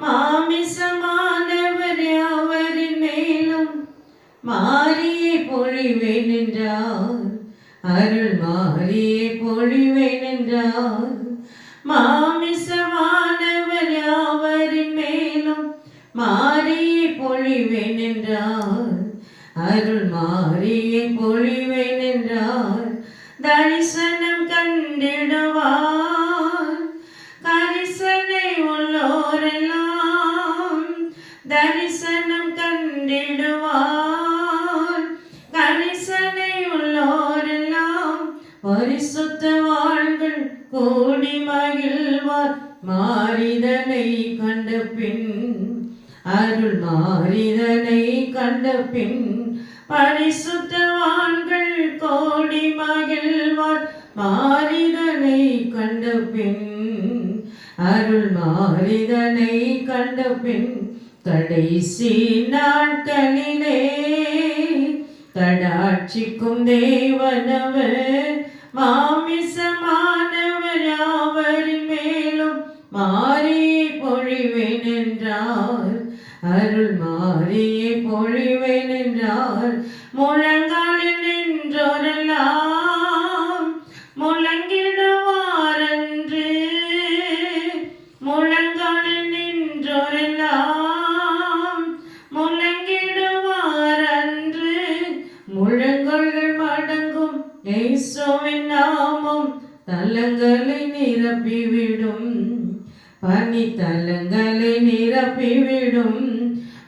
மாமிசமானவர் யாவரின் மேலும் மாரியை பொழிவேன் என்றார். அருள் மாரியை பொழிவேன் என்றார். மாமிசமானவர் யாவரின் மேலும் மாரியை பொழிவேன் என்றார். அருள் மாரியை பொழிவேன் என்றார். தரிசனம் கண்டிடுவார் கரிசனை உள்ளோரெல்லாம். தரிசனம் கண்டிடுவார் கரிசனை உள்ளோரெல்லாம். பரிசுத்தவான்கள் கூடி மகிழ்வார் மாறிதனை கண்ட பின். அருள் மாறிதனை கண்ட பின். பரிசுத்தவான்கள் கோடி மகிழ்வார் மாறிதனை கண்ட பின். அருள் மாறிதனை கண்ட பின். கடைசி நாட்களிலே கடாட்சிக்கும் தேவனவர் மாமிசமானவர் யாவரின் மேலும் மாரியை பொழிவேன் என்றார். அருள் மாரியை பொழிவேன் என்றார். முழங்காலில் நின்றோரெல்லாம் முழங்கிடுவார் என்று. முழங்காலில் நின்றோரெல்லாம் முழங்கிடுவார் அன்று. முழங்கல்கள் மடங்கும் இயேசுவின் நாமம் தலங்களை நிரப்பிவிடும். பனி தலங்களை நிரப்பிவிடும்.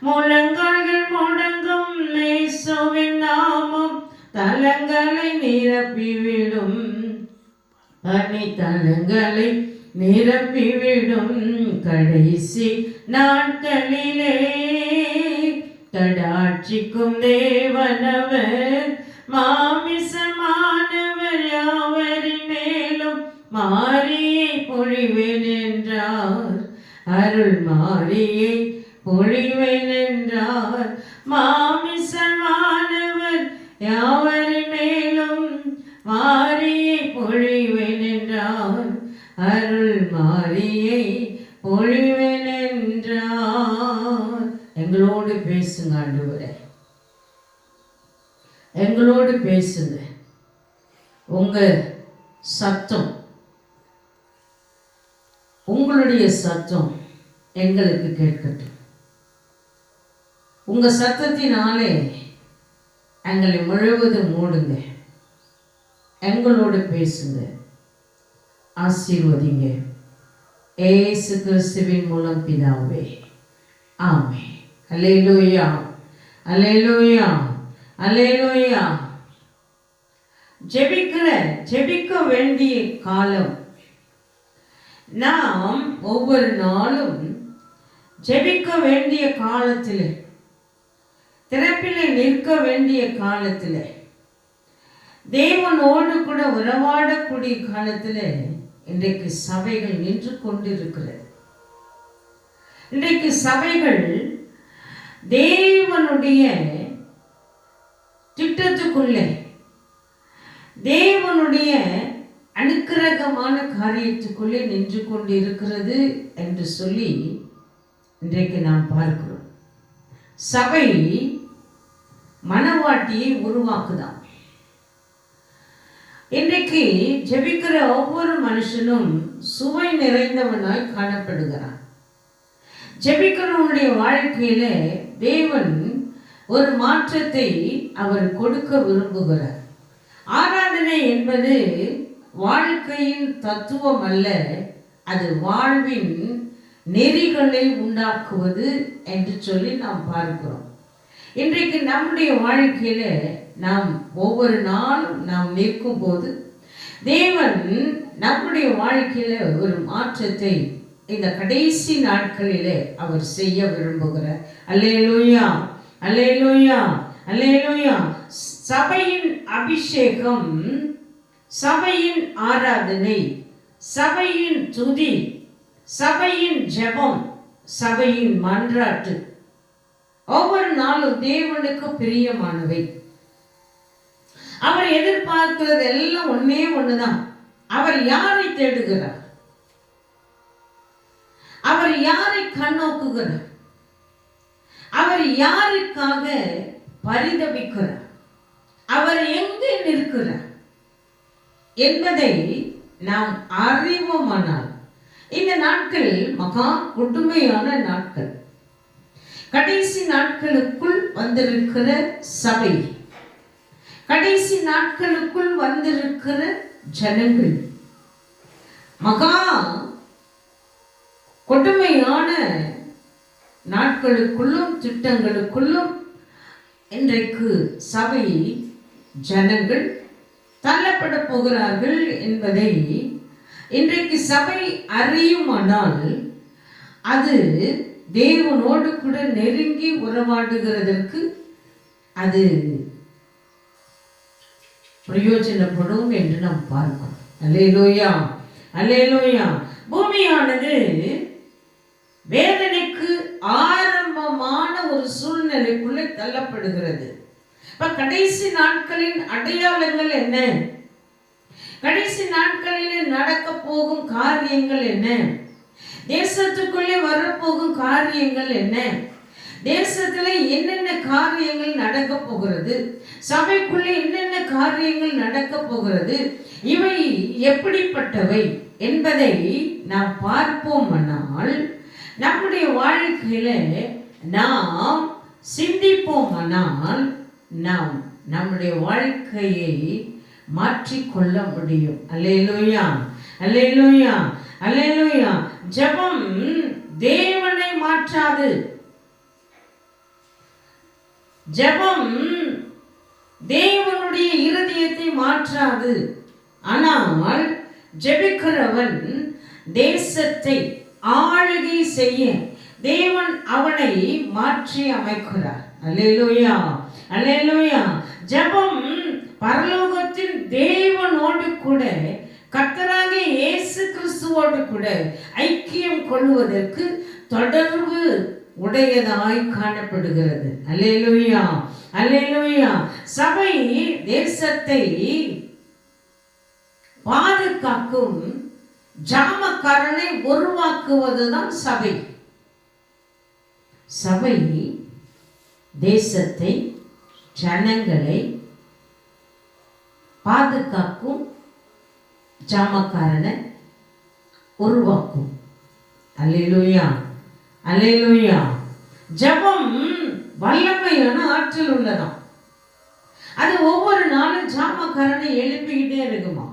முழங்கல்கள் முடங்கும் இயேசுவின் நாமம் தலங்களை நிரப்பிவிடும். பனி தலங்களை நிரப்பிவிடும். கடைசி நாட்களிலே கடாட்சிக்கும் தேவனவர் மாமிசமானவர் யாவரின் மேலும் மாரியை பொழிவேன் என்றார். அருள் மாரியை பொழிவேன் என்றார். மாமிசமானவர் யாவரின் மேலும் மாரியை பொழிவேன் என்றார். அருள் மாரியை பொழிவேன் என்றார். எங்களோடு பேசுங்க ஆண்டவரே, எங்களோடு பேசுங்க. உங்க சத்தம், உங்களுடைய சத்தம் எங்களுக்கு கேட்கட்டும். உங்க சத்தத்தினாலே எங்களை முழுவதும் மூடுங்க. எங்களோடு பேசுங்க, ஆசீர்வதிங்க. இயேசு கிறிஸ்துவின் மூலம் பிதாவே, ஆமென். அல்லேலூயா, அல்லேலூயா, அல்லேலூயா. ஜெபிக்க வேண்டிய காலம். நாம் ஒவ்வொரு நாளும் ஜெபிக்க வேண்டிய காலத்தில், திறப்பிலே நிற்க வேண்டிய காலத்தில், தேவனோடு கூட உறவாடக்கூடிய காலத்தில் இன்றைக்கு சபைகள் நின்று கொண்டிருக்கிறது. இன்றைக்கு சபைகள் தேவனுடைய திட்டத்துக்குள்ளே, தேவனுடைய அனுக்கிரகமான காரியத்துக்குள்ளே நின்று கொண்டிருக்கிறது என்று சொல்லி இன்றைக்கு நாம் பார்க்கிறோம். சபை மனவாட்டியை உருவாக்குதான். இன்றைக்கு ஜெபிக்கிற ஒவ்வொரு மனுஷனும் சுவை நிறைந்தவனாய் காணப்படுகிறான். ஜெபிக்கிறவனுடைய வாழ்க்கையில தேவன் ஒரு மாற்றத்தை அவர் கொடுக்க விரும்புகிறார். ஆராதனை என்பது வாழ்க்கையின் தத்துவம் அல்ல, அது வாழ்வின் நெறிகளை உண்டாக்குவது என்று சொல்லி நாம் பார்க்கிறோம். இன்றைக்கு நம்முடைய வாழ்க்கையில நாம் ஒவ்வொரு நாளும் நாம் நிற்கும் போது தேவன் நம்முடைய வாழ்க்கையில ஒரு மாற்றத்தை இந்த கடைசி நாட்களிலே அவர் செய்ய விரும்புகிறார். அல்லேலூயா, அல்லேலூயா, அல்லேலூயா. சபையின் அபிஷேகம், சபையின் ஆராதனை, சபையின் துதி, சபையின் ஜெபம், சபையின் மன்றாட்டு ஒவ்வொரு நாளும் தேவனுக்கு பிரியமானவை. அவர் எதிர்பார்க்கிறது எல்லாம் ஒன்னே ஒண்ணுதான். அவர் யாரை தேடுகிறார்? அவர் யாரை கண்ணோக்க வருந்துகிறார்? அவர் யாருக்காக பரிதபிக்கிறார்? அவர் எங்கே நிற்கிறார் என்பதை நாம் அறிவோமானால், இந்த நாட்கள் மகா கொடுமையான நாட்கள், கடைசி நாட்களுக்குள் வந்திருக்கிற சபை, கடைசி நாட்களுக்குள் வந்திருக்கிற ஜனங்கள் மகா கொடுமையான நாட்களுக்குள்ளும் திட்டங்களுக்குள்ளும் இன்றைக்கு சபை ஜனங்கள் தள்ளப்பட போகிறார்கள் என்பதை இன்றைக்கு சபை அறியுமானால், அது தேவனோடு கூட நெருங்கி உறவாடுகிறதற்கு அது பிரயோஜனப்படும் என்று நாம் பார்க்கிறோம். அல்லேலூயா, அல்லேலூயா. பூமியானது வேதனைக்கு ஆரம்பமான ஒரு சூழ்நிலைக்குள்ளே தள்ளப்படுகிறது. இப்ப கடைசி நாட்களின் அடையாளங்கள் என்ன? கடைசி நாட்களில் நடக்க போகும் காரியங்கள் என்ன? தேசத்துக்குள்ளே வரப்போகும் காரியங்கள் என்ன? தேசத்துல என்னென்ன காரியங்கள் நடக்க போகிறது? சபைக்குள்ளே என்னென்ன காரியங்கள் நடக்க போகிறது? இவை எப்படிப்பட்டவை என்பதை நாம் பார்ப்போமானால், நம்முடைய வாழ்க்கையில நாம் சிந்திப்போமானால், நாம் நம்முடைய வாழ்க்கையை மாற்றிக்கொள்ள முடியும். அல்லேலூயா, அல்லேலூயா, அல்லேலூயா. ஜெபம் தேவனை மாற்றாது. ஜெபம் தேவனுடைய இருதயத்தை மாற்றாது. ஆனால் ஜெபிக்கிறவன் தேசத்தை ஆளுகை செய்ய தேவன் அவனை மாற்றி அமைக்கிறார். அல்லேலூயா, அல்லேலூயா. ஜெபம் பரலோகத்தின் தேவனோடு கூட, கர்த்தராகிய இயேசு கிறிஸ்துவோடு கூட ஐக்கியம் கொள்வதற்கு தொடர்பு உடையதாய் காணப்படுகிறது. அல்லேலூயா, அல்லேலூயா. சபை தேசத்தை பாதுகாக்கும் ஜாமக்காரனை உருவாக்குவதுதான் சபை. சபை தேசத்தை, ஜனங்களை பாதுகாக்கும் ஜாமக்காரனை உருவாக்கும். அல்லேலூயா, அல்லேலூயா. ஜெபம் வல்லமையான ஆற்றல் உள்ளதாம். அது ஒவ்வொரு நாளும் ஜாமக்காரனை எழுப்பிக்கிட்டே இருக்குமா.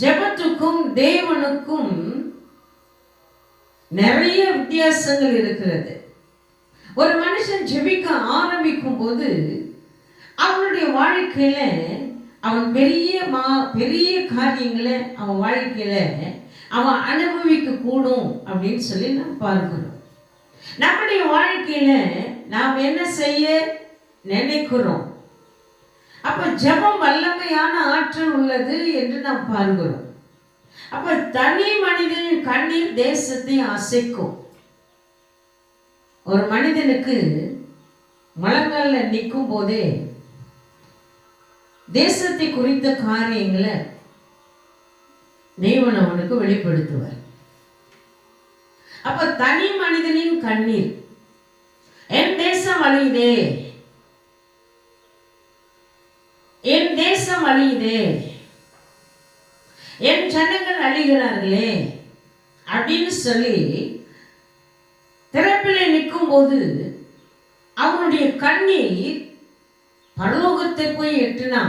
ஜெபத்துக்கும் தேவனுக்கும் நிறைய வித்தியாசங்கள் இருக்கிறது. ஒரு மனுஷன் ஜெபிக்க ஆரம்பிக்கும் போது அவனுடைய வாழ்க்கையில அவன் பெரிய காரியங்களை அவன் வாழ்க்கையில அவன் அனுபவிக்க கூடும் அப்படின்னு சொல்லி நாம் பார்க்கிறோம். நம்முடைய வாழ்க்கையில நாம் என்ன செய்ய நினைக்கிறோம்? அப்ப ஜெபம் வல்லமையான ஆற்றல் உள்ளது என்று நாம் பார்க்கிறோம். அப்ப தனி மனிதனின் கண்ணீர் தேசத்தை அசைக்கும். ஒரு மனிதனுக்கு முழங்கால நிற்கும் போதே தேசத்தை குறித்த காரியங்களை தேவன் அவனுக்கு வெளிப்படுத்துவார். அப்ப தனி மனிதனின் கண்ணீர், என் தேசம் அழியுதே, என் தேசம் அழியுதே, என் ஜனங்கள் அழிகிறார்களே அப்படின்னு சொல்லி திறப்பிலே நிற்கும் போது அவனுடைய கண்ணீர் பரலோகத்தை போய் எட்டினா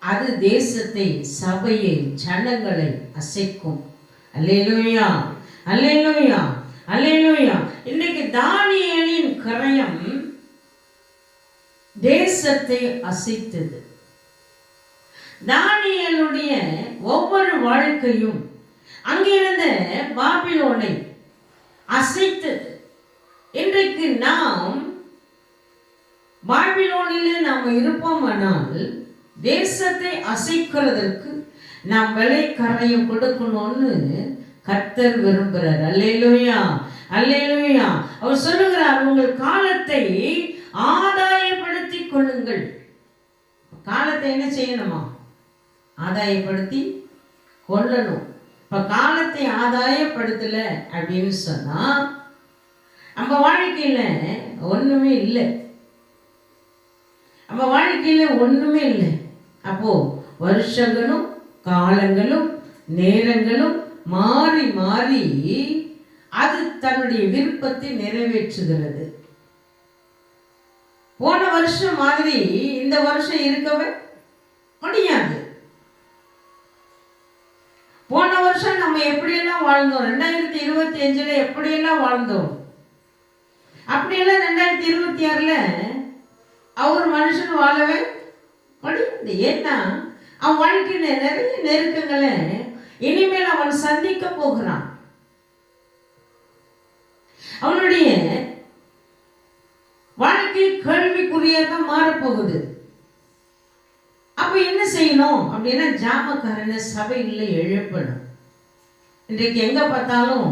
அது தேசத்தை, சபையை, ஜனங்களை அசைக்கும். அல்லேலூயா, அல்லேலூயா, அல்லேலூயா. இன்னைக்கு தானியேலின் கரையம் தேசத்தை அசைத்தது. தானியேலுடைய ஒவ்வொரு வாழ்க்கையும் அங்கிருந்த பாபிலோனை அசைத்தது. இன்றைக்கு நாம் பாபிலோனிலே நாம் இருப்போமானால் தேசத்தை அசைக்கிறதற்கு நாம் விலை கரையும் கொடுக்கணும்னு கர்த்தர் விரும்புகிறார். அல்லேலூயா, அல்லேலூயா. அவர் சொல்லுகிறார், உங்கள் காலத்தை ஆதாயப்படுத்திக் கொள்ளுங்கள். காலத்தை என்ன செய்யணுமா? ஆதாயப்படுத்தி கொள்ளணும். இப்ப காலத்தை ஆதாயப்படுத்தல அப்படின்னு சொன்னா நம்ம வாழ்க்கையில ஒண்ணுமே இல்லை. நம்ம வாழ்க்கையில ஒண்ணுமே இல்லை. அப்போ வருஷங்களும் காலங்களும் நேரங்களும் மாறி மாறி அது தன்னுடைய விருப்பத்தை நிறைவேற்றுகிறது. போன வருஷம் மாதிரி இந்த வருஷம் இருக்கவே முடியாது. போன வருஷம் நம்ம எப்படியெல்லாம் வாழ்ந்தோம், 2025 எப்படியெல்லாம் வாழ்ந்தோம், அப்படியெல்லாம் 2026 அவர் மனுஷன் வாழவே முடியாது. ஏன்னா அவன் வாழ்க்கையில நிறைய நெருக்கங்களை இனிமேல் அவன் சந்திக்க போகிறான். அவனுடைய வாழ்க்கை கேள்விக்குறியதான் மாறப்போகுது. அப்ப என்ன செய்யணும் அப்படின்னா, ஜாமக்காரன சபையில் எழுப்பணும். இன்றைக்கு எங்க பார்த்தாலும்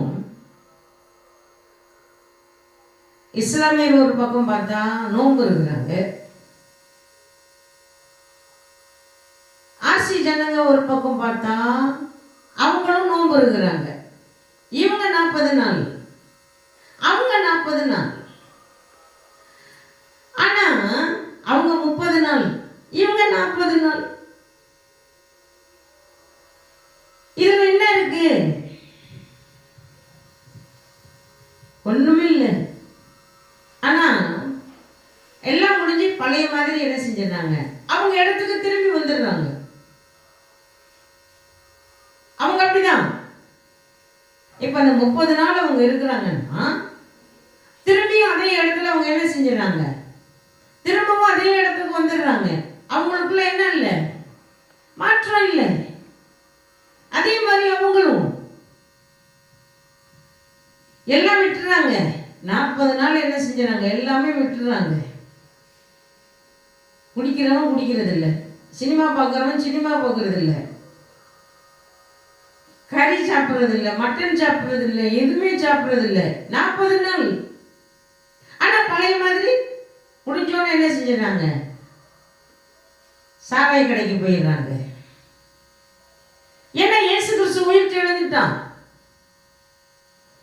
இஸ்லாமியர் ஒரு பக்கம் பார்த்தா நோன்பு இருக்கிறாங்க, ஆர்சி ஜனங்க ஒரு பக்கம் பார்த்தா அவங்களும் நோன்பு இருக்கிறாங்க. இவங்க 40 நாள், அவங்க 40 நாள். ஆனா அவங்க 30 நாள், இவங்க 40 நாள். இதுல என்ன இருக்கு? ஒண்ணுமே இல்லை. ஆனா எல்லாம் முடிஞ்சு பழைய மாதிரி என்ன செஞ்சிடறாங்க, அவங்க இடத்துக்கு திரும்பி வந்துடுறாங்க. அவங்க அப்படிதான். இப்ப அந்த 30 நாள் அவங்க இருக்கிறாங்கன்னா திரும்பியும் அதே இடத்துல அவங்க என்ன செஞ்சிடறாங்க, திரும்பவும் அதே இடத்துக்கு வந்துடுறாங்க. அவங்களுக்குள்ள என்ன இல்லை, மாற்றம் இல்லை. அதே மாதிரி அவங்களும் எல்லாம் விட்டுறாங்க. 40 நாள் என்ன செஞ்சாங்க, எல்லாமே விட்டுறாங்க. குடிக்கிறவன் குடிக்கிறது இல்லை, சினிமா பார்க்கறவன் சினிமா பார்க்கறது இல்லை, கறி சாப்பிட்றது இல்லை, மட்டன் சாப்பிட்றது இல்லை, எதுவுமே சாப்பிட்றது இல்லை. 40 நாள். ஆனா பழைய மாதிரி முடிஞ்சோன்னு என்ன செஞ்சிடறாங்க, சாராய கடைக்கு போயிடுறாங்க. ஏன்னா இயேசு கிறிஸ்து உயிர் எழுந்துட்டான்.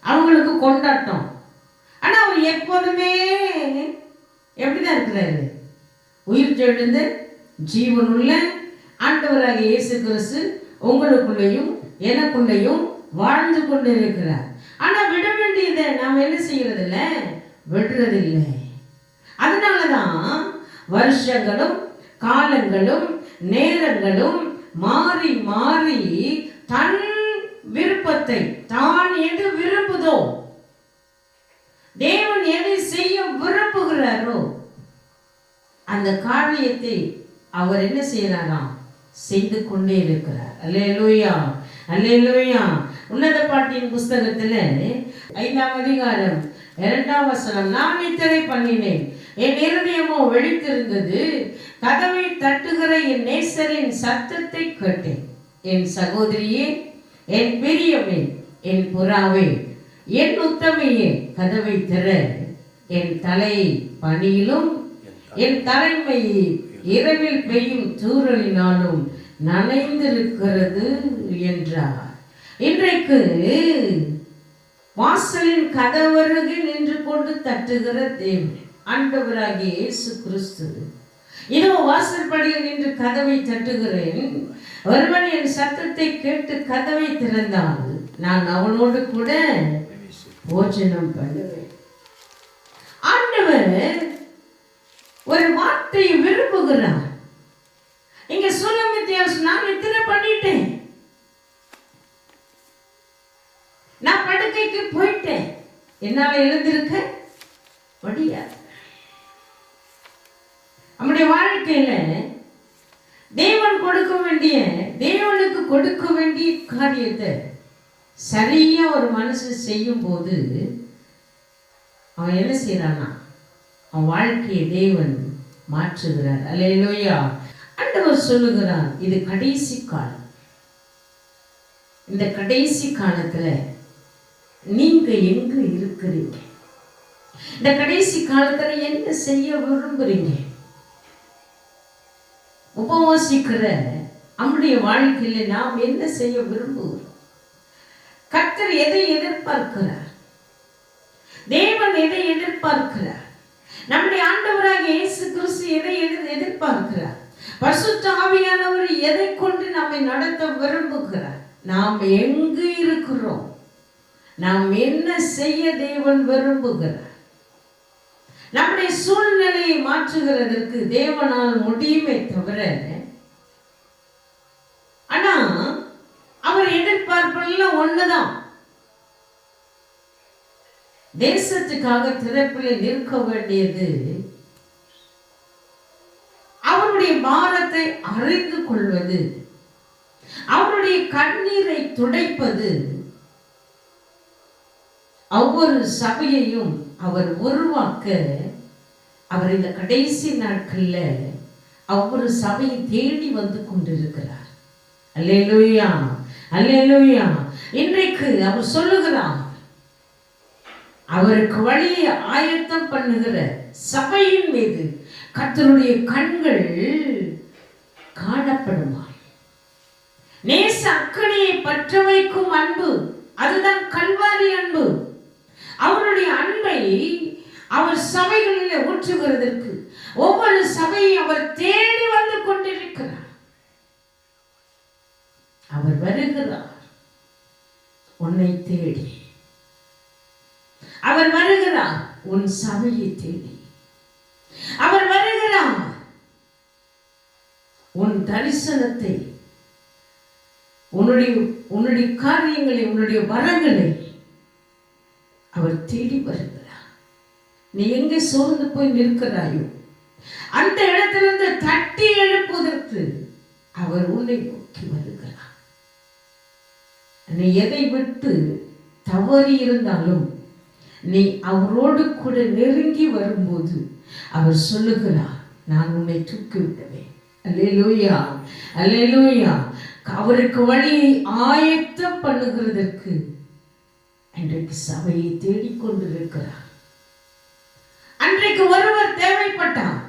அவங்களுக்கு கொண்டாட்டம். ஆனா அவர் எப்போதுமே எப்படிதான் இருக்கிறாரு, உயிர் எழுந்து ஜீவனுள்ள ஆண்டவராக இயேசு கிறிஸ்து உங்களுக்குள்ளேயும் எனக்குள்ளேயும் வாழ்ந்து கொண்டு இருக்கிறார். ஆனா விட வேண்டியதை நாம் என்ன செய்யறது இல்லை, விடுறதில்லை. அதனாலதான் வருஷங்களும் காலங்களும் நேரங்களும் மாறி மாறி தன் விருப்பத்தை, தான் எது விரும்புதோ, தேவன் எதை செய்ய விரும்புகிறாரோ அந்த காரியத்தை அவர் என்ன செய்யறாராம், செய்து கொண்டே இருக்கிறார். அல்லேலூயா, அல்லேலூயா. உன்னத பாட்டின் புஸ்தகத்துல 5ஆம் அதிகாரம் 2ஆம் வசனம், நான் நித்திரை பண்ணினேன், என் இருதயமோ விழித்திருந்தது, கதவை தட்டுகிற என் நேசரின் சத்தத்தை கேட்டேன். என் சகோதரியே, என் பெரியவே, என் புறாவே, என் உத்தமையே, கதவை திற. என் தலை பனியிலும் என் தலைமை இரவில் பெய்யும் தூறலினாலும் நனைந்திருக்கிறது என்றார். இன்றைக்கு வாசலின் கதவருகே நின்று கொண்டு தட்டுகிற தேவன் ஆண்டவராகிய இயேசு கிறிஸ்து, இதோ வாசல் படியில் நின்று கதவை தட்டுகிறேன், ஒருவன் என் சத்தத்தை கேட்டு கதவை திறந்தால் நான் அவனோடு கூட போஜனம் பண்ணுவேன். ஆண்டவர் ஒரு வார்த்தையை விரும்புகிறார். இங்க சுலமித்தியாஸ், நான் நித்திரை பண்ணிட்டேன், நான் படுக்கைக்கு போயிட்டேன், என்னால எழுந்திருக்க முடியாது. நம்முடைய வாழ்க்கையில தேவன் கொடுக்க வேண்டிய, தேவனுக்கு கொடுக்க வேண்டிய காரியத்தை சரியா ஒரு மனுஷன் செய்யும் போது அவன் என்ன செய்யறானா, அவன் வாழ்க்கையை தேவன் மாற்றுகிறார். அல்லேலூயா. ஆண்டவர் சொல்லுகிறார், இது கடைசி காலம். இந்த கடைசி காலத்துல நீங்க எங்க இருக்கிறீங்க? இந்த கடைசி காலத்துல என்ன செய்ய விரும்புறீங்க? உபவாசிக்கிற நம்முடைய வாழ்க்கையில நாம் என்ன செய்ய விரும்புகிறோம்? கர்த்தர் எதை எதிர்பார்க்கிறார்? தேவன் எதை எதிர்பார்க்கிறார்? நம்முடைய ஆண்டவராகிய இயேசு கிறிஸ்து எதை எதிர்பார்க்கிறார்? பரிசுத்த ஆவியானவர் எதை கொண்டு நம்மை நடத்த விரும்புகிறார்? நாம் எங்கு இருக்கிறோம்? நாம் என்ன செய்ய தேவன் விரும்புகிறார்? நம்முடைய சூழ்நிலையை மாற்றுகிறதற்கு தேவனால் முடியுமே தவிர, ஆனா அவர் எதிர்பார்ப்பெல்லாம் ஒண்ணுதான். தேசத்துக்காக திறப்பிலே நிற்க வேண்டியது, அவருடைய பாரத்தை அறிந்து கொள்வது, அவருடைய கண்ணீரை துடைப்பது, ஒவ்வொரு சபையையும் அவர் உருவாக்க அவர் இந்த கடைசி நாட்கள்ல ஒவ்வொரு சபையை தேடி வந்து கொண்டிருக்கிறார். அல்லேலூயா, அல்லேலூயா. இன்றைக்கு அவர் சொல்லுகிறார், அவருக்கு வழியை ஆயத்தம் பண்ணுகிற சபையின் மீது கர்த்தருடைய கண்கள் காணப்படுமா? நேச அக்கனியை பற்ற வைக்கும் அன்பு, அதுதான் கல்வாரி அன்பு. அவருடைய அன்பை அவர் சபைகளில் ஊற்றுகிறதற்கு ஒவ்வொரு சபையை அவர் தேடி வந்து கொண்டிருக்கிறார். அவர் வருகிறார் உன்னை தேடி, அவர் வருகிறார் உன் சபையை தேடி, அவர் வருகிறார் உன் தரிசனத்தை, உன்னுடைய காரியங்களை, உன்னுடைய வரங்களை அவர் தேடி வருகிறார். நீ எங்கே சோர்ந்து போய் நிற்கிறாயோ அந்த இடத்திலிருந்து தட்டி எழுப்புவதற்கு அவர் உன்னை நோக்கி வருகிறார். நீ எதை விட்டு தவறி இருந்தாலும் நீ அவரோடு கூட நெருங்கி வரும்போது அவர் சொல்லுகிறார், நான் உன்னை தூக்கி விட்டவேன். அல்லேலூயா, அல்லேலூயா. அவருக்கு வழியை ஆயத்தம் பண்ணுகிறதற்கு இன்றைக்கு சபையை தேடிக்கொண்டிருக்கிறார். அன்றைக்கு ஒருவர் தேவைப்பட்டார்,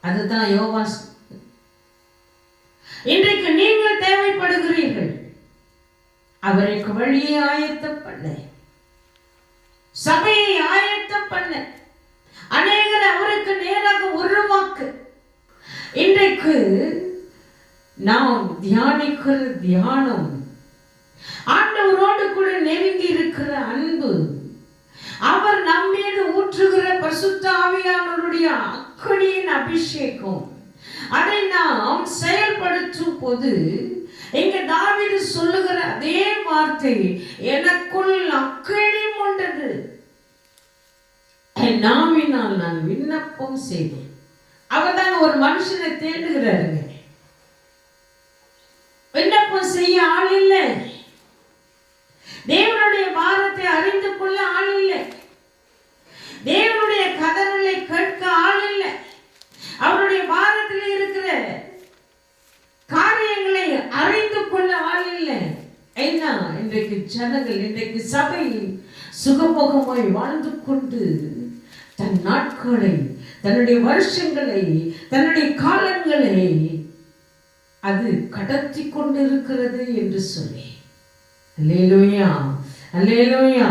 அதுதான் யோவான். இன்றைக்கு நீங்கள் தேவைப்படுகிறீர்கள். அவருக்கு வழியை ஆயத்தம் பண்ண, சபையை ஆயத்தம் பண்ண, அநேகர் அவருக்கு நேராக உருவாக்க. இன்றைக்கு நாம் தியானிக்கிற தியானம், ஆண்டவரோடு கூட நெருங்கி இருக்கிற அன்பு, அவர் நம்மீது ஊற்றுகிற பரிசுத்த ஆவியானவருடைய அக்கினியின் அபிஷேகம், அதை நாம் செயல்படுத்தும் போது இங்க தாவீது சொல்லுகிற அதே வார்த்தை, எனக்குள் அக்கினி உண்டது, என் நாவினால் நான் விண்ணப்பம் செய்தேன். அவர் தான் ஒரு மனுஷனை தேடுகிறாருங்க. விண்ணப்பம் செய்ய ஆள் இல்லை, தேவனுடைய பாரத்தை அறிந்து கொள்ள ஆள் இல்லை, தேவனுடைய கதறலை கேட்க ஆள் இல்லை, அவருடைய பாரத்தில் இருக்கிற காரியங்களை அறிந்து கொள்ள ஆள் இல்லை. ஏன்னா இன்றைக்கு ஜனங்கள், இன்றைக்கு சபை சுகமுகமாய் வாழ்ந்து கொண்டு தன் நாட்களை, தன்னுடைய வருஷங்களை, தன்னுடைய காலங்களை அது கடத்தி கொண்டிருக்கிறது என்று சொல்லி, அல்லேலூயா, அல்லேலூயா.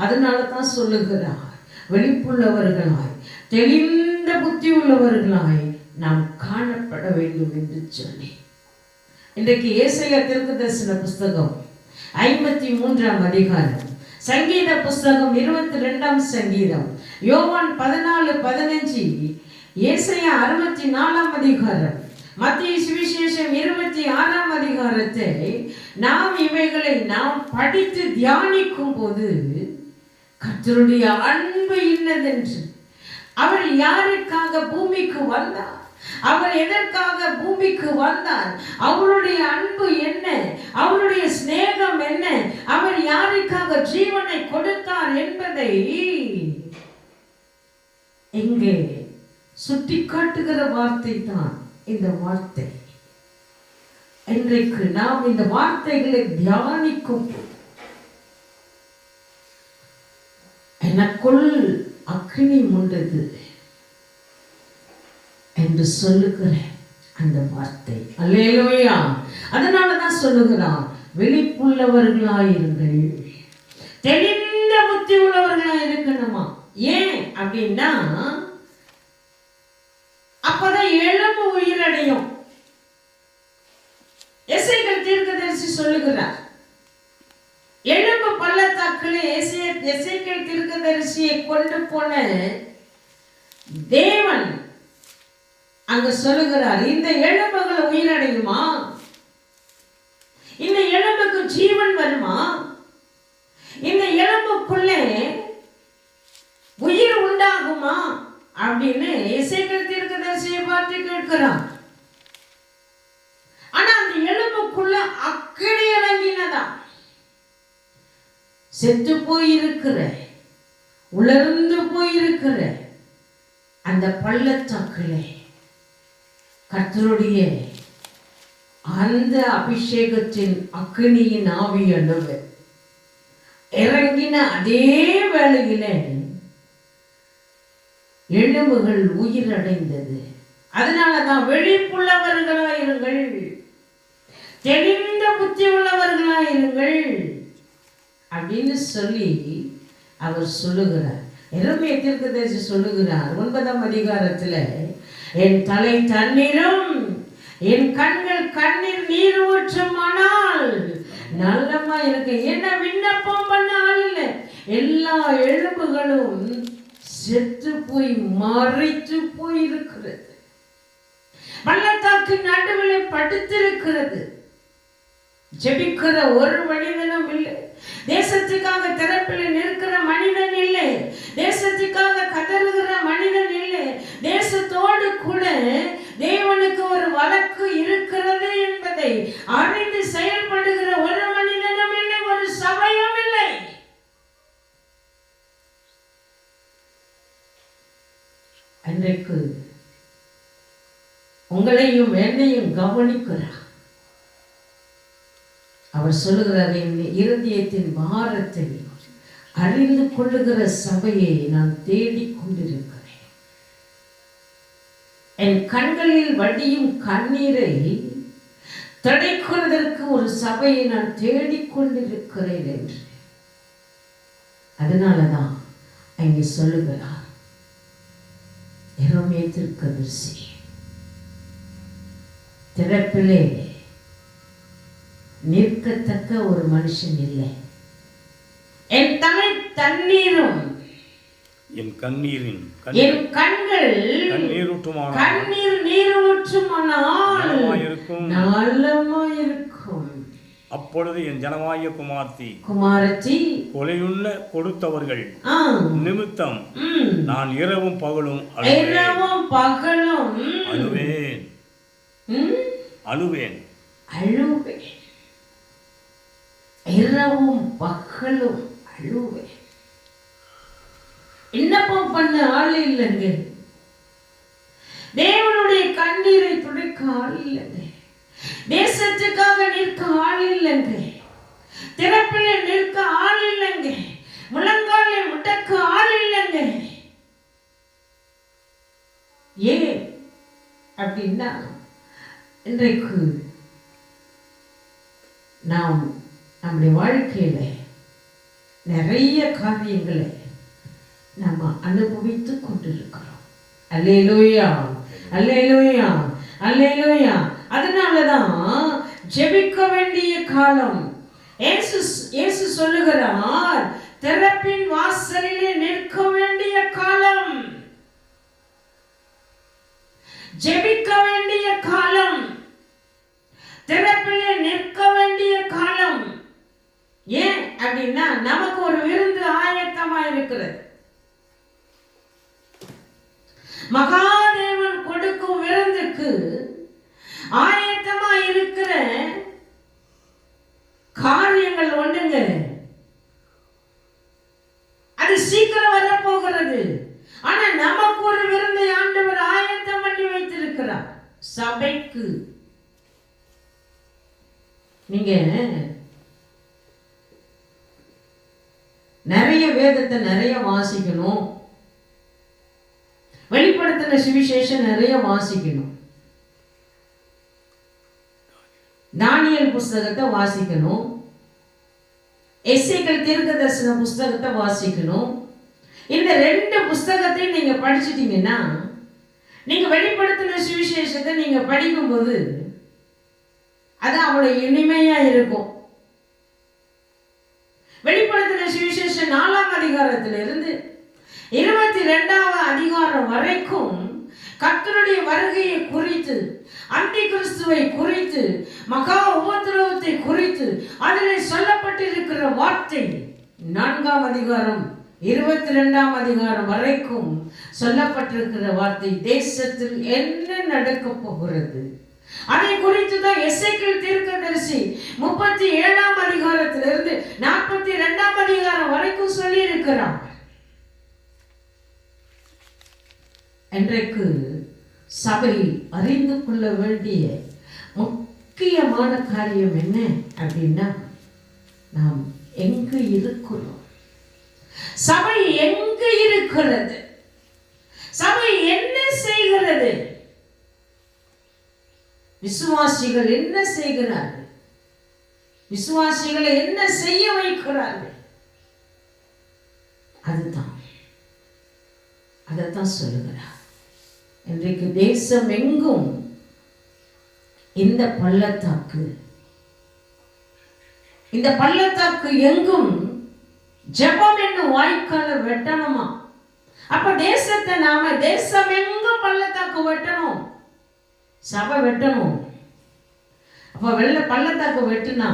அதனால தான் சொல்லுகிறார், வெளிப்புள்ளவர்களாய், தெளிந்த புத்தி உள்ளவர்களாய் நாம் காணப்பட வேண்டும் என்று சொல்லி. இன்றைக்கு ஏசாயா தீர்க்கதரிசன புஸ்தகம் 53ஆம் அதிகாரம், சங்கீத புஸ்தகம் 22ஆம் சங்கீதம், யோவான் 14:15, ஏசாயா 64ஆம் அதிகாரம், மத்திய சுவிசேஷம் 26ஆம் அதிகாரத்தை நாம் இவைகளை நாம் படித்து தியானிக்கும் போது கர்த்தருடைய அன்பு இன்னதென்று, அவர் யாருக்காக பூமிக்கு வந்தார், அவர் எதற்காக பூமிக்கு வந்தார், அவருடைய அன்பு என்ன, அவருடைய சிநேகம் என்ன, அவர் யாருக்காக ஜீவனை கொடுத்தார் என்பதை இங்கே சுட்டி காட்டுகிற வார்த்தை தான் இந்த வார்த்தை. இன்றைக்கு நாம் இந்த வார்த்தைகளை தியானிக்கும், எனக்குள் அக்கினி உண்டது என்று சொல்லுகிற அந்த வார்த்தை, அல்லேலூயா. அதனாலதான் சொல்லுகிறான், விழிப்புள்ளவர்களாயிருங்கள், அப்படின்னா அப்பதான் எலும்பு உயிரடையும். எசேக்கியேல் தீர்க்கதரிசி சொல்லுகிறார், எலும்பு பள்ளத்தாக்கிலே எசேக்கியேல் தீர்க்கதரிசியை கொண்டு போன தேவன் அங்க சொல்லுகிறார், இந்த எலும்புகள் உயிரடையுமா? இந்த எலும்புக்கு ஜீவன் வருமா? இந்த எலும்புக்குள்ளே உயிர் உண்டாகுமா அப்படின்னு எசேக்கியேல் தீர்க்கதரிசியை பார்த்து கேட்கிறான். ஆனா அந்த எலும்புக்குள்ள அக்கினி இறங்கினதா. செத்து போயிருக்கிற, உலர்ந்து போயிருக்கிற அந்த பள்ளத்தாக்கிலே கர்த்தருடைய அந்த அபிஷேகத்தின் அக்கினியின் ஆவியானது இறங்கின அதே வேளையிலே எலும்புகள் உயிரடைந்தது. அதனாலதான் விழிப்புள்ளவர்களாயிருங்கள், தெளிந்த புத்தி உள்ளவர்களாயிருங்கள் அப்படின்னு சொல்லி அவர் சொல்லுகிறார். எரேமியா தீர்க்கதரிசி சொல்லுகிறார் 9ஆம் அதிகாரத்துல, என் தலை தண்ணீரும் என் கண்கள் கண்ணீர் நீர் ஊற்றுமானால் நல்லமா இருக்கு. என்ன விண்ணப்பம் பண்ண ஆள் இல்லை, எல்லா எலும்புகளும் செத்து போய் மறைத்து போயிருக்கிறது. பள்ளத்தாக்கு நடுவில் படுத்திருக்கிறது. ஜெபிக்கிற ஒரு மனிதனும் இல்லை. தேசத்துக்காக திறப்பில் நிற்கிற மனிதன் இல்லை. தேசத்துக்காக கதறுகிற மனிதன் இல்லை. தேசத்தோடு கூட தேவனுக்கு ஒரு வழக்கு இருக்கிறது என்பதை அறிந்து செயல்படுகிற ஒரு மனிதனும் இல்லை, ஒரு சபையும் இல்லை. அன்றைக்கு உங்களையும் என்னையும் கவனிக்கிறார். அவர் சொல்லுகிறார், என் இருதயத்தின் பாரத்தை அறிந்து கொள்ளுகிற சபையை நான் தேடிக்கொண்டிருக்கிறேன். என் கண்களில் வடியும் கண்ணீரை தடைக்கிறதற்கு ஒரு சபையை நான் தேடிக்கொண்டிருக்கிறேன் என்று. அதனாலதான் அங்கே சொல்லுகிறார் எரேமியா தீர்க்கதரிசி, திறப்பிலே நிற்கத்தக்க ஒரு மனுஷன் இல்லை. என் தலை தண்ணீரும் என் கண்ணீரின் என் கண்கள் கண்ணீர் நீரூற்றுமானால் நலமாயிருக்கும். அப்பொழுது என் ஜனமாகிய குமாரத்தி கொலையுள்ள கொடுத்தவர்கள் நிமித்தம் நான் இரவும் பகலும் அழுவேன் அழுவேன் அழுவேன், இரவும் பகலும் அழுவேன். விண்ணப்பம் பண்ண ஆள் இல்லைங்க. தேவனுடைய கண்ணீரை துடைக்க ஆள் இல்லைங்க. தேசத்துக்காக நிற்க ஆள் இல்லைங்க. திறப்பிலே நிற்க ஆள் இல்லைங்க. முழங்காலை முட்டக்க ஆள் இல்லைங்க. ஏன் அப்படின்னா இன்றைக்கு நாம் நம்முடைய வாழ்க்கையில நிறைய காரியங்களை நம்ம அனுபவித்துக் கொண்டிருக்கிறோம். அல்லேலூயா, அல்லேலூயா, அல்லேலூயா. அதனாலதான் ஜெபிக்க வேண்டிய காலம். இயேசு சொல்லுகிறார், திறப்பின் வாசலிலே நிற்க வேண்டிய காலம், ஜெபிக்க வேண்டிய காலம், திறப்பிலே நிற்க வேண்டிய காலம். ஏன் அப்படின்னா நமக்கு ஒரு விருந்து ஆயத்தமா இருக்கிறது. மகாதேவன் கொடுக்கும் விருந்துக்கு ஆயத்தமா இருக்கிற காரியங்கள் ஒண்ணுங்க. அது சீக்கிரம் வரப்போகிறது. ஆனா நமக்கு ஒரு விருந்தை ஆண்டவர் ஆயத்தம் பண்ணி வைத்திருக்கிறார் சபைக்கு. நீங்க நிறைய வேதத்தை நிறைய வாசிக்கணும். வெளிப்படுத்தின சுவிசேஷம் நிறைய வாசிக்கணும். தானியேல் புஸ்தகத்தை வாசிக்கணும். எசேக்கியேல் தீர்க்கதரிசன புஸ்தகத்தை வாசிக்கணும். இந்த 2 புஸ்தகத்தையும் நீங்க படிச்சிட்டீங்கன்னா, நீங்க வெளிப்படுத்தின சுவிசேஷத்தை நீங்க படிக்கும்போது அது அவ்வளவு இனிமையா இருக்கும். வெளிப்படுத்தின சுவிசேஷம் 4ஆம் அதிகாரத்திலிருந்து 22ஆம் அதிகாரம் வரைக்கும் கர்த்தருடைய வருகையை குறித்து, அந்தி கிறிஸ்துவை குறித்து, மகா உபத்திரவத்தை குறித்து அதில் சொல்லப்பட்டிருக்கிற வார்த்தை 4ஆம் அதிகாரம் 22ஆம் அதிகாரம் வரைக்கும் சொல்லப்பட்டிருக்கிற வார்த்தை தேசத்தில் என்ன நடக்க போகிறது அதை குறித்து தான் எசேக்கியேல் தீர்க்கதரிசி 37ஆம் அதிகாரத்திலிருந்து 42ஆம் அதிகாரம் வரைக்கும் சொல்லி இருக்கிறார். இன்றைக்கு சபை அறிந்து கொள்ள வேண்டிய முக்கியமான காரியம் என்ன அப்படின்னா, நாம் எங்கு இருக்கிறோம், சபை எங்கு இருக்கிறது, சபை என்ன செய்கிறது, விசுவாசிகள் என்ன செய்கிறார்கள், விசுவாசிகளை என்ன செய்ய வைக்கிறார்கள், அதைத்தான் சொல்லுகிறார். இன்றைக்கு தேசம் எங்கும் இந்த பள்ளத்தாக்கு எங்கும் ஜெபம் என்னும் வாய்க்கால வெட்டணுமா? அப்ப தேசத்தை தேசம் எங்கும் பள்ளத்தாக்கு வெட்டணும், சபை வெட்டணும். அப்ப பள்ளத்தாக்கு வெட்டினா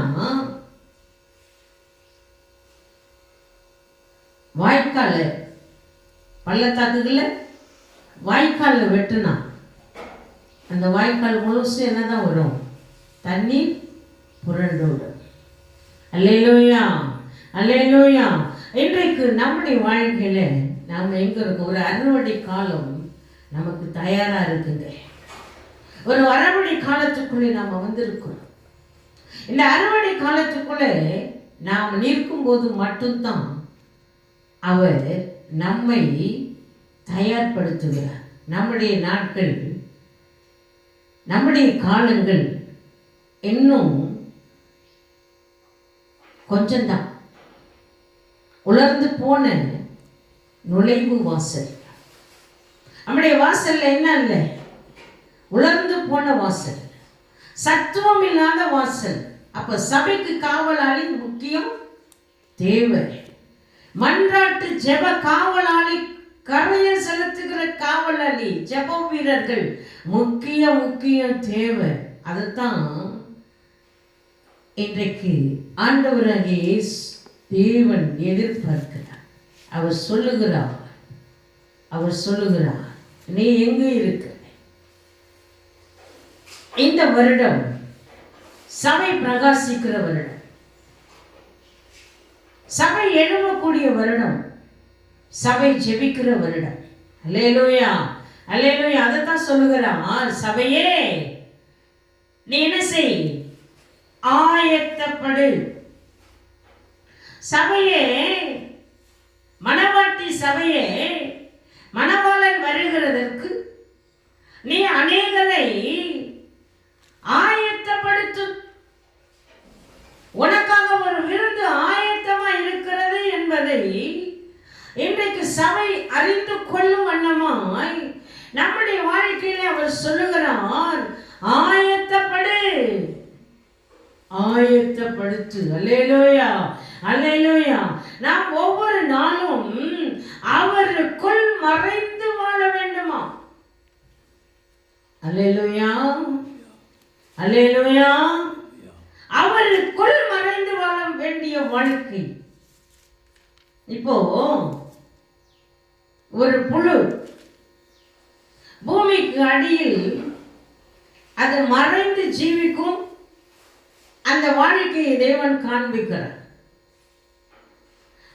வாய்க்கால பள்ளத்தாக்குல வாய்க்கால வெட்டுனா அந்த வாய்க்கால் முழுசு என்னதான் வரும்? தண்ணீர் புரண்டோடு. அல்லேலூயா, அல்லேலூயா. இன்றைக்கு நம்முடைய வாழ்க்கையில நாம் எங்க இருக்கோம்? ஒரு அறுவடை காலம் நமக்கு தயாரா இருக்குங்க. ஒரு அறுவடை காலத்துக்குள்ளே நாம் வந்திருக்கிறோம். இந்த அறுவடை காலத்துக்குள்ளே நாம் நிற்கும் போது மட்டும்தான் அவர் நம்மை தயார்படுத்துகிறார். நம்முடைய நாட்கள், நம்முடைய காலங்கள் இன்னும் கொஞ்சம்தான். உலர்ந்து போன நுழைவு வாசல். நம்முடைய வாசல்ல என்ன இல்லை? உலர்ந்து போன வாசல், சத்துவம் இல்லாத வாசல். அப்ப சபைக்கு காவலாளி முக்கியம், தேவை. மன்றாட்டு ஜெப காவலாளி, கரையில் செலுத்துகிற காவலாளி, ஜெப வீரர்கள் முக்கியம் தேவை. அதுதான் இன்றைக்கு ஆண்டவராகிய தேவன் எதிர்பார்க்கிறார். அவர் சொல்லுகிறார், நீ எங்கு இருக்க? இந்த வருடம் சபை பிரகாசிக்கிற வருடம், சபை எழுமக்கூடிய வருடம், சபை ஜெபிக்கிற வருடம். அல்லேலூயா, அல்லேலூயா. அதைத்தான் சொல்லுகிறார், சபையே நீ என்ன செய்? ஆயத்தப்படு. சபையே, மணவாட்டி சபையே, மணவாளன் வருகிறதற்கு நீ அநேகரை ஆயத்தப்படுத்து. உனக்காக ஒரு விருந்து ஆயத்தமா இருக்கிறது என்பதை இன்றைக்கு சபை அறிந்து கொள்ளும் வண்ணமாய் நம்முடைய வாழ்க்கையில அவர் சொல்லுகிறார், ஆயத்தப்படு, ஆயத்தப்படுத்து. அல்லேலூயா, அல்லேலூயா. நாம் ஒவ்வொரு நாளும் அவருக்குள் மறைந்து வாழ வேண்டுமா? அல்லேலூயா, அல்லேலூயா. அவருக்குள் மறைந்து வாழ வேண்டிய வாழ்க்கை. இப்போ ஒரு புழு பூமிக்கு அடியில் அது மறைந்து ஜீவிக்கும். அந்த வாழ்க்கையை தேவன் காண்பிக்கிறார்.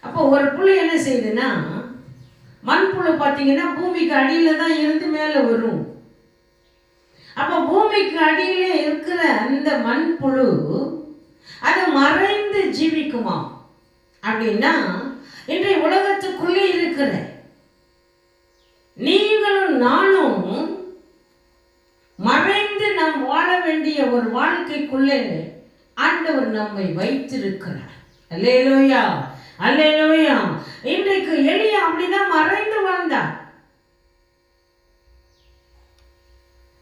அப்போ ஒரு புழு என்ன செய்யுதுன்னா, மண்புழு பார்த்தீங்கன்னா பூமிக்கு அடியில தான் இருந்து மேலே வரும். அப்போ பூமிக்கு அடியில இருக்கிற அந்த மண்புழு அது மறைந்து ஜீவிக்குமா? அப்படின்னா இன்றைய உலகத்துக்குள்ளே இருக்கிற நீங்களும் நானும் மறைந்து நாம் வாழ வேண்டிய ஒரு வாழ்க்கைக்குள்ளே ஆண்டவர் நம்மை வைத்திருக்கிறார். அல்லேலூயா, அல்லேலூயா. இன்றைக்கு எலியா அப்படிதான் மறைந்து வாழ்ந்தார்.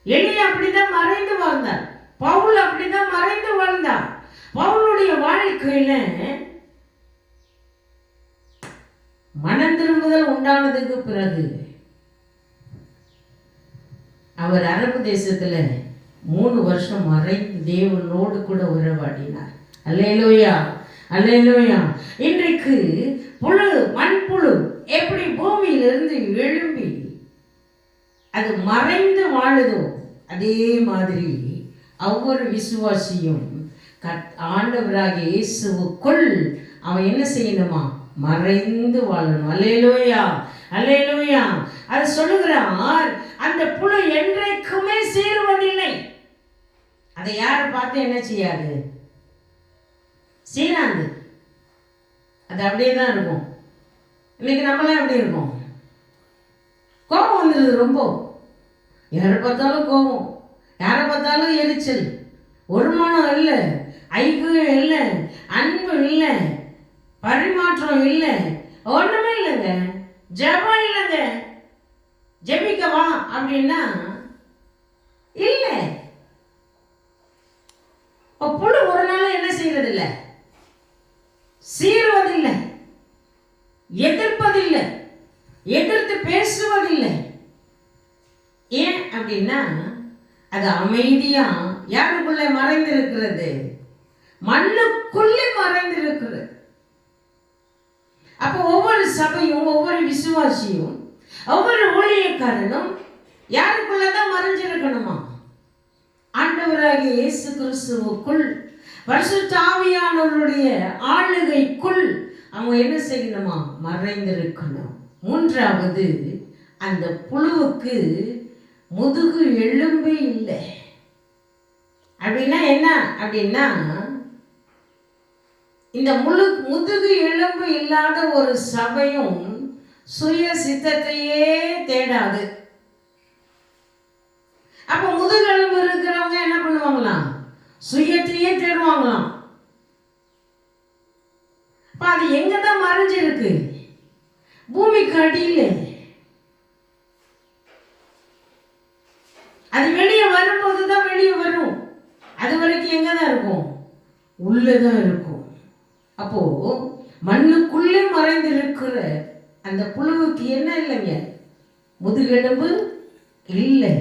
எலியா அப்படிதான் மறைந்து வாழ்ந்தார். பவுல் அப்படிதான் மறைந்து வாழ்ந்தார். பவுலுடைய வாழ்க்கையில மனம் திரும்புதல் உண்டானதுக்கு பிறகு அவர் அரபு தேசத்துல 3 வருஷம் மறைந்து தேவனோடு கூட உறவாடினார். அல்லேலூயா, அல்லேலூயா. இன்றைக்கு புழு, மண்புழு எப்படி பூமியிலிருந்து எழும்பி அது மறைந்து வாழுதோ அதே மாதிரி ஒவ்வொரு விசுவாசியும் ஆண்டவராகிய இயேசுவுக்குள் அவன் என்ன செய்யணுமா? மறைந்து வாழணும். அல்லேலூயா, அல்லேலூயா. அது சொல்லுகிறார், அந்த புழு என்றைக்குமே சீருவதில்லை. அதை யாரை பார்த்து என்ன செய்யாது? சீராந்து. அது அப்படியே தான் இருக்கும். இன்னைக்கு நம்மளாம் எப்படி இருக்கும்? கோபம் வந்துடுது ரொம்ப. யாரை பார்த்தாலும் கோபம், யாரை பார்த்தாலும் எரிச்சல், ஒரு மனம் இல்லை, ஐக்கியம் இல்லை, அன்பு இல்லை, பரிமாற்றம் இல்லை, ஒன்றுமே இல்லைங்க. ஜெபம் இல்லைங்க. ஜெபிக்கவா அப்படின்னா இல்லை. புழு ஒரு நாள் என்ன செய்யறது இல்லை? சீருவதில்லை, எதிர்ப்பதில்லை, எதிர்த்து பேசுவதில்லை. ஏன் அப்படின்னா அது அமைதியா யாருக்குள்ளே மறைந்திருக்கிறது? மண்ணுக்குள்ளே மறைந்திருக்கிறது. அப்போ ஒவ்வொரு சபையும், ஒவ்வொரு விசுவாசியும், ஒவ்வொரு ஊழியக்காரனும் யாருக்குள்ளதான் மறைஞ்சிருக்கணுமா? ஆண்டவராகிய இயேசு கிறிஸ்துவுக்குள், பரிசுத்த ஆவியானவருடைய ஆளுகைக்குள் அவங்க என்ன செய்யணுமா? மறைந்திருக்கணும். 3வது, அந்த புழுவுக்கு முதுகு எலும்பு இல்லை. அப்படின்னா என்ன அப்படின்னா, இந்த முதுகு எலும்பு இல்லாத ஒரு சபையும் சுய சித்தத்தையே தேடாது. அப்ப முதுகெலும்பு இருக்கிறவங்க என்ன பண்ணுவாங்களாம்? சுயத்தையே தேடுவாங்களாம். அப்ப அது எங்கதான் மறைஞ்சிருக்கு? பூமிக்கு அடியில. அது வெளியே வரும்போதுதான் வெளியே வரும். அது வரைக்கும் எங்கதான் இருக்கும்? உள்ளதான் இருக்கும். அப்போ மண்ணுக்குள்ளே மறைந்திருக்கிற அந்த புழுவுக்கு என்ன இல்லைங்க? முதுகெலும்பு இல்லை.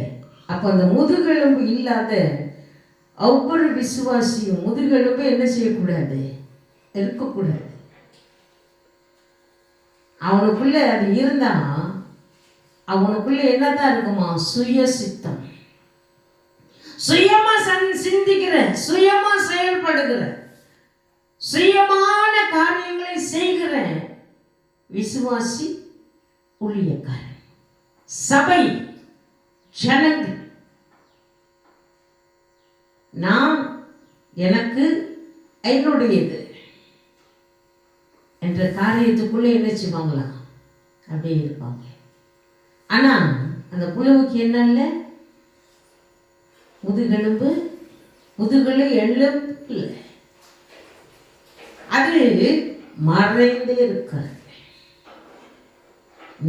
அப்போ அந்த முதுகெலும்பு இல்லாத ஒவ்வொரு விசுவாசியும் முதுகெலும்பு என்ன செய்யக்கூடாது? இருக்கக்கூடாது. அவனுக்குள்ள அது இருந்தா அவனுக்குள்ள என்னதான் இருக்குமா? சுய சித்தம். சுயமா சிந்திக்கிற, சுயமா செயல்படுகிற, சுயமான காரியங்களை செய்கிற விசுவாசி, ஊழியக்காரன், சபை, ஜனங்கள். நான், எனக்கு, என்னுடையது என்ற காரியத்துக்குள்ளே என்ன செய்வாங்களா? அப்படியே இருப்பாங்க. ஆனா அந்த புழுவுக்கு என்ன இல்லை? முதுகெலும்பு, முதுகெலும்பு எலும்பு இல்லை. அது மறைந்தே இருக்கிறது.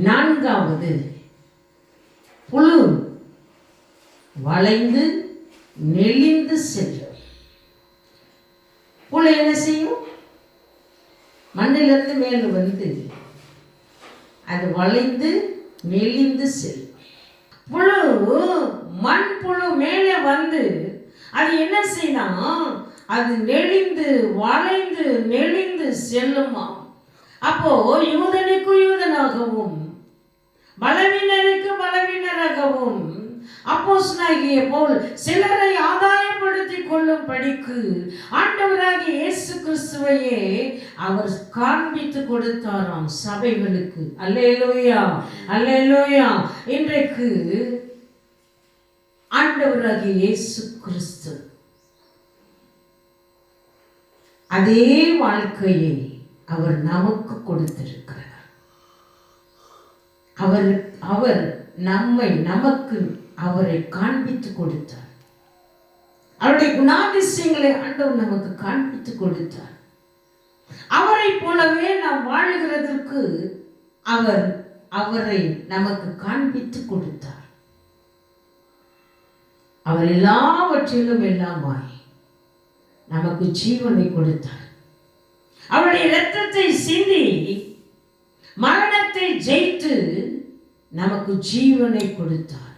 4வது, புழு வளைந்து நெளிந்து செல்லும். புழு என்ன செய்யும்? மண்ணிலிருந்து மேல வந்து அது வளைந்து நெளிந்து செல்லும். புழு, மண் புழு மேலே வந்து அது என்ன செய்யணும்? அது நெளிந்து வளைந்து நெளிந்து செல்லுமா. அப்போ யூதனுக்கு யூதனாகவும், பலவீனருக்கு பலவீனராகவும் அப்போஸ்தலனாகிய பவுல் சிலரை ஆதாயப்படுத்திக் கொள்ளும் படிக்கு ஆண்டவராகிய இயேசு கிறிஸ்துவையே அவர் காண்பித்து கொடுத்தாராம் சபைகளுக்கு. அல்லேலூயா, அல்லேலூயா. இன்றைக்கு ஆண்டவராகிய இயேசு கிறிஸ்து அதே வாழ்க்கையை அவர் நமக்கு கொடுத்திருக்கிறார். அவர் நம்மை நமக்கு அவரை காண்பித்து கொடுத்தார். அவருடைய குணாதிசயங்களை ஆண்டவர் நமக்கு காண்பித்து கொடுத்தார். அவரை போலவே நாம் வாழுகிறதற்கு அவரை நமக்கு காண்பித்து கொடுத்தார். அவர் எல்லாவற்றிலும் எல்லாமாய் நமக்கு ஜீவனை கொடுத்தார். அவருடைய இரத்தத்தை சிந்தி மரணத்தை ஜெயித்து நமக்கு ஜீவனை கொடுத்தார்.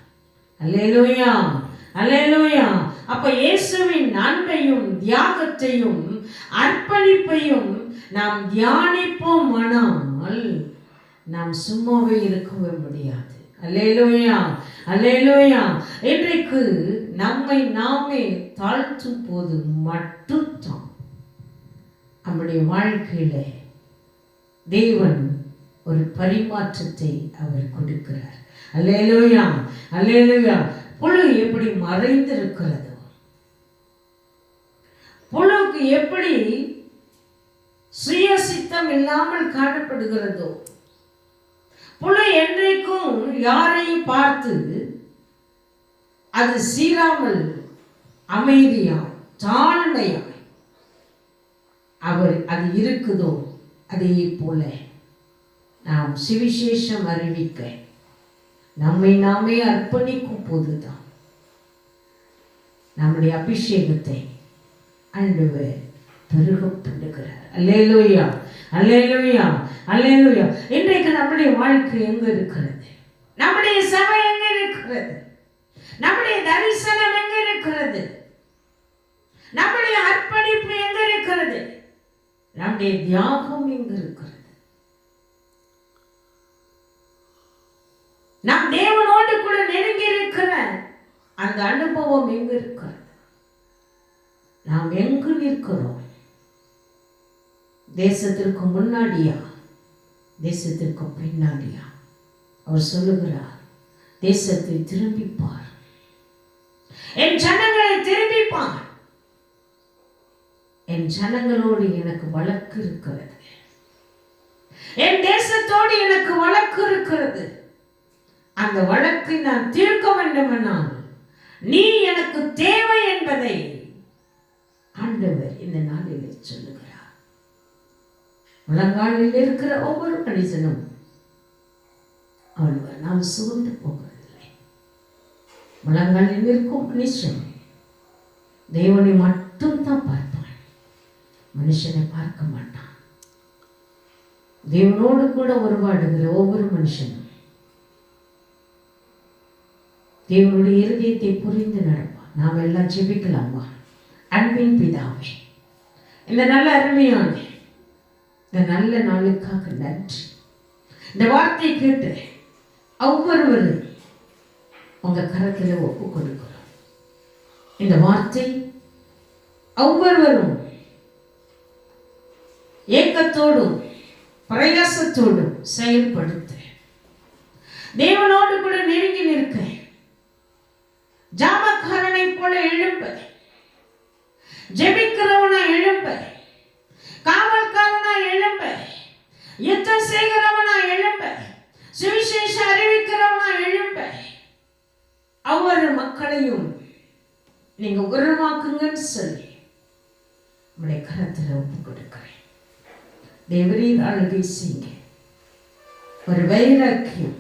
அல்லேலூயா, அல்லேலூயா. அப்ப இயேசுவின் அன்பையும் தியாகத்தையும் அர்ப்பணிப்பையும் நாம் தியானிப்போமானால் நாம் சும்மாவே இருக்கவே முடியாது. அல்லேலூயா, அல்லேலூயா. இன்றைக்கு நம்மை நாமே தாழ்த்தும் போது மட்டும்தான் நம்முடைய வாழ்க்கையில தேவன் ஒரு பரிமாற்றத்தை அவர் கொடுக்கிறார். அல்லேலூயா, அல்லேலூயா. புழு எப்படி மறைந்திருக்கிறதோ, புழுக்கு எப்படி சுய சித்தம் இல்லாமல் காணப்படுகிறதோ, புழு என்றைக்கும் யாரையும் பார்த்து அது சீராமல் அமைதியாய் தாழ்மையாய் அது இருக்குதோ, அதே போல நாம் சுவிசேஷம் அறிவிக்க நம்மை நாமே அர்ப்பணிக்கும் போதுதான் நம்முடைய அபிஷேகத்தை ஆண்டவர் பெருக பண்ணுகிறார். அல்லேலூயா, அல்லேலூயா, அல்லேலூயா. இன்றைக்கு நம்முடைய வாழ்க்கை எங்க இருக்கிறது? நம்முடைய சபை எங்க இருக்கிறது? நம்முடைய தரிசனம் எங்க இருக்கிறது? நம்முடைய அர்ப்பணிப்பு எங்க இருக்கிறது? நம்முடைய தியாகம் எங்க இருக்கிறது? நாம் தேவனோடு கூட நெருங்கி இருக்கிற அந்த அனுபவம் எங்க இருக்கிறது? நாம் எங்கு நிற்கிறோம்? தேசத்திற்கு முன்னாடியா, தேசத்திற்கு பின்னாடியா? அவர் சொல்லுகிறார், தேசத்தை திரும்பிப்பார், என் ஜனங்களை திரும்பிப்பார். என் ஜனங்களோடு எனக்கு வழக்கு இருக்கிறது, என் தேசத்தோடு எனக்கு வழக்கு இருக்கிறது. அந்த வழக்கை நான் தீர்க்க வேண்டுமென்றால் நீ எனக்கு தேவை என்பதை ஆண்டவர் இந்த நாளில் சொல்லுகிறார். முழங்காலில் இருக்கிற ஒவ்வொரு மனிதனும் ஆண்டவர் நாம் சூழ்ந்து போவதில்லை. முழங்காலில் இருக்கும் மனுஷன் தேவனை மட்டும் தான் பார்ப்பான், மனுஷனை பார்க்க மாட்டான். தேவனோடு கூட உறவாடுகிற ஒவ்வொரு மனுஷனும் தேவனுடைய இருதயத்தை புரிந்து நடப்பான். நாம் எல்லாம் ஜெபிக்கலாமா? அன்பின் பிதாவே, இந்த நல்ல அருமையான இந்த நல்ல நாளுக்காக நன்றி. இந்த வார்த்தையை கேட்டு ஒவ்வொருவரும் உங்க கரத்தில் ஒப்பு கொடுக்கிறோம். இந்த வார்த்தை ஒவ்வொருவரும் ஏக்கத்தோடும் பிரயாசத்தோடும் செயல்படுத்த தேவனோடு கூட நெருங்கி நிற்க, ஜாமக்காரனை போல எழும்ப, ஜெபிக்கிறவனா எழும்ப, காவல்காரனா எழும்ப, யுத்தம் செய்கிறவனா எழும்ப, சுவிசேஷ அறிவிக்கிறவனா எழும்ப, ஒவ்வொரு மக்களையும் நீங்க உருவாக்குங்கன்னு சொல்லி நம்முடைய கரத்தில் ஒப்பு கொடுக்கிறேன். தேவரீர் ஆளுகை செய்யுங்க. ஒரு வைராக்கியம்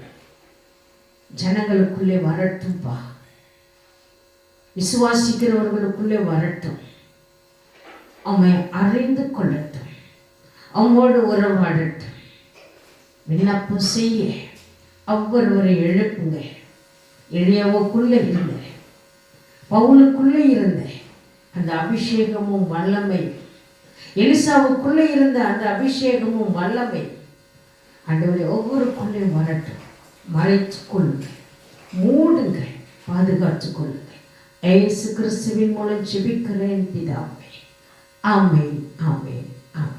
ஜனங்களுக்குள்ளே வரட்டும்பா, விசுவாசிக்கிறவர்களுக்குள்ளே வரட்டும், அவனை அறிந்து கொள்ளட்டும், அவங்களோடு உறவாடட்டும். விண்ணப்பம் செய்ய ஒவ்வொருவரை எழுப்புங்க. எளியவுக்குள்ளே இருந்த, பவுலுக்குள்ளே இருந்த அந்த அபிஷேகமும் வல்லமை, எலிசாவுக்குள்ளே இருந்த அந்த அபிஷேகமும் வல்லமை ஆண்டவரே ஒவ்வொருக்குள்ளே வரட்டும். மறைத்து கொள்ளுங்க, மூடுங்க, பாதுகாத்துக் கொள்ளுங்க. இயேசு கிறிஸ்துவின் மூலம் ஜெபிக்கிறேன் பிதாவே. ஆமென், ஆமென்.